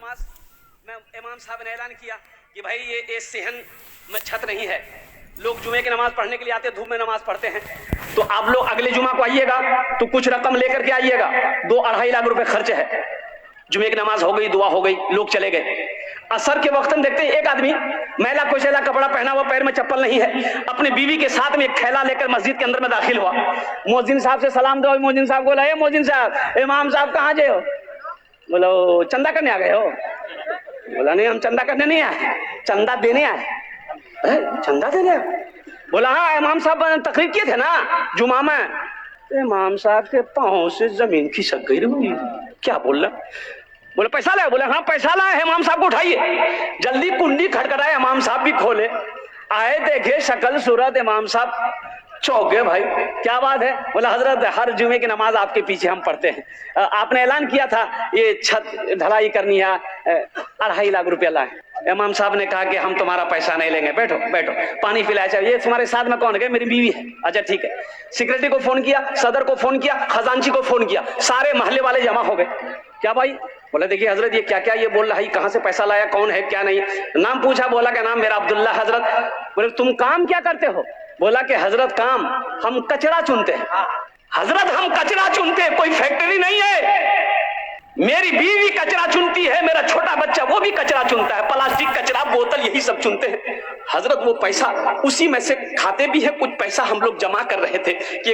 नमाज में इमाम साहब ने ऐलान किया कि भाई ये सेहन में छत नहीं है, लोग जुमे की नमाज पढ़ने के लिए आते हैं, धूप में नमाज पढ़ते हैं, तो आप लोग अगले जुमा को आइएगा तो कुछ रकम लेकर के आइएगा, 2-2.5 लाख रुपए खर्च है। जुमे की नमाज हो गई, दुआ हो गई, लोग चले गए। असर के वक्त हम देखते हैं एक आदमी मैला कुचैला कपड़ा पहना हुआ, पैर में चप्पल नहीं है, अपने बीवी के साथ में एक थैला लेकर मस्जिद के अंदर में दाखिल हुआ। मोहजिन साहब से सलाम दो। मोहजिन साहब बोला, मोहजिन साहब, इमाम साहब कहाँ गए हो? बोला चंदा करने आ गए हो? बोला नहीं, हम चंदा करने नहीं आए, चंदा देने आए। चंदा देने? बोला हाँ, इमाम साहब तकरीर किए थे ना जुमा में। इमाम साहब के पाँव से जमीन खिसक गई रे। क्या बोल रहा? बोले पैसा लाए? बोले हाँ पैसा लाए। इमाम साहब को उठाइए। जल्दी कुंडी खटखटाए, इमाम साहब भी खोले, आए, देखे शक्ल सूरत, इमाम साहब चौंक गए। भाई क्या बात है? बोला हजरत हर जुमे की नमाज आपके पीछे हम पढ़ते हैं, आपने ऐलान किया था ये छत ढलाई करनी है, 2.5 लाख रुपया लाए। इमाम साहब ने कहा कि हम तुम्हारा पैसा नहीं लेंगे, बैठो बैठो, पानी पिलाया चाहिए। ये तुम्हारे साथ में कौन है? मेरी बीवी है। अच्छा ठीक है। सेक्रेटरी को फोन किया, सदर को फोन किया, खजांची को फोन किया, सारे मोहल्ले वाले जमा हो गए। क्या भाई? बोला देखिए हजरत ये क्या क्या ये बोल रहा है, कहाँ से पैसा लाया, कौन है क्या नहीं। नाम पूछा, बोला क्या नाम? मेरा अब्दुल्ला। हजरत बोले तुम काम क्या करते हो? बोला कि हजरत काम हम कचरा चुनते हैं। हजरत हम कचरा चुनते हैं, कोई फैक्ट्री नहीं है। मेरी बीवी कचरा चुनती है, मेरा छोटा बच्चा वो भी कचरा चुनता है, प्लास्टिक कचरा, बोतल, यही सब चुनते हैं। हजरत वो पैसा उसी में से खाते भी है, कुछ पैसा हम लोग जमा कर रहे थे कि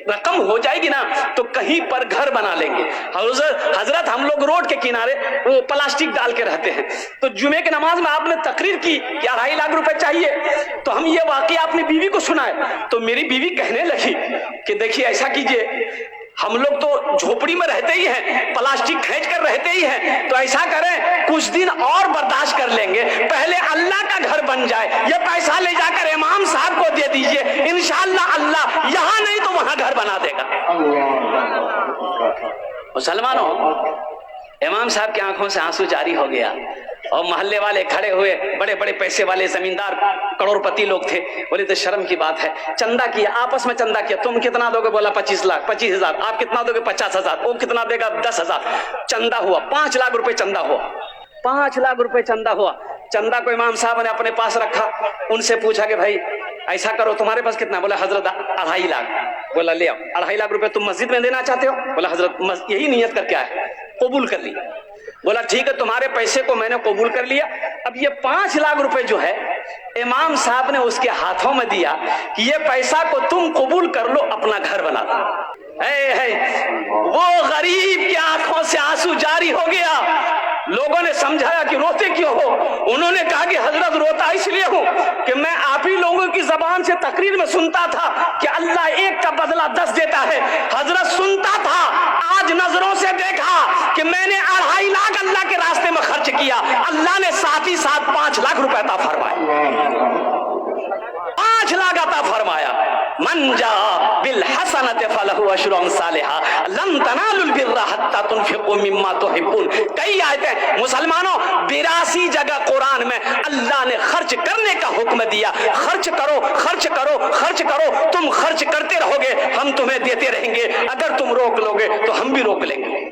रकम हो जाएगी ना तो कहीं पर घर बना लेंगे। हजरत हम लोग रोड के किनारे वो प्लास्टिक डाल के रहते हैं, तो जुमे की नमाज में आपने तकरीर की कि 2.5 लाख रुपए चाहिए, तो हम ये वाकया अपनी बीवी को सुनाए, तो मेरी बीवी कहने लगी कि देखिए ऐसा कीजिए, हम लोग तो झोपड़ी में रहते ही हैं, प्लास्टिक खींच कर रहते ही हैं, तो ऐसा करें कुछ दिन और बर्दाश्त कर लेंगे, पहले अल्लाह का घर बन जाए, ये पैसा ले जाकर इमाम साहब को दे दीजिए, इंशाअल्लाह अल्लाह यहाँ नहीं तो वहां घर बना देगा। मुसलमानों, इमाम साहब की आंखों से आंसू जारी हो गया और मोहल्ले वाले खड़े हुए, बड़े बड़े पैसे वाले जमींदार करोड़पति लोग थे। बोले तो शर्म की बात है, चंदा किया, आपस में चंदा किया, तुम कितना दोगे? बोला 25 लाख, 25,000। आप कितना दोगे? 50,000। वो कितना देगा? 10,000। चंदा हुआ 5 लाख रुपए, चंदा हुआ 5 लाख रुपए चंदा हुआ। चंदा को इमाम साहब ने अपने पास रखा, उनसे पूछा कि भाई ऐसा करो, तुम्हारे पास कितना? बोला हजरत 2.5 लाख। बोला ले आओ, 2.5 लाख रुपए तुम मस्जिद में देना चाहते हो? बोला हजरत यही नियत करके आए, कबूल कर ली। बोला ठीक है, तुम्हारे पैसे को मैंने कबूल कर लिया। अब ये 5 लाख रुपए जो है इमाम साहब ने उसके हाथों में दिया कि ये पैसा को तुम कबूल कर लो, अपना घर बना दो। वो गरीब की आंखों से आंसू जारी हो गया। लोगों ने समझाया कि रोते क्यों हो? उन्होंने कहा कि हजरत रोता इसलिए हूं कि मैं आप ही लोगों की जबान से तकरीर में सुनता था कि अल्लाह एक का बदला 10 देता है। हजरत सुनता था, आज नजरों से देखा कि मैंने 2.5 लाख अल्लाह के रास्ते में खर्च किया, अल्लाह ने साथ ही साथ 5 लाख रुपए अता फरमाया। 5 लाख अता फरमाया। मन जा बिल हसनत फलहु अशरु अमसालिहा लन तनालुल बिर्रा हत्ता तुनफिकु मिम्मा तुहिब्बून। कई आयतें मुसलमानों, 82 जगह कुरान में अल्लाह ने खर्च करने का हुक्म दिया। खर्च करो, खर्च करो, खर्च करो, तुम खर्च करते रहोगे, हम तुम्हें देते रहेंगे। अगर तुम रोक लोगे तो हम भी रोक लेंगे।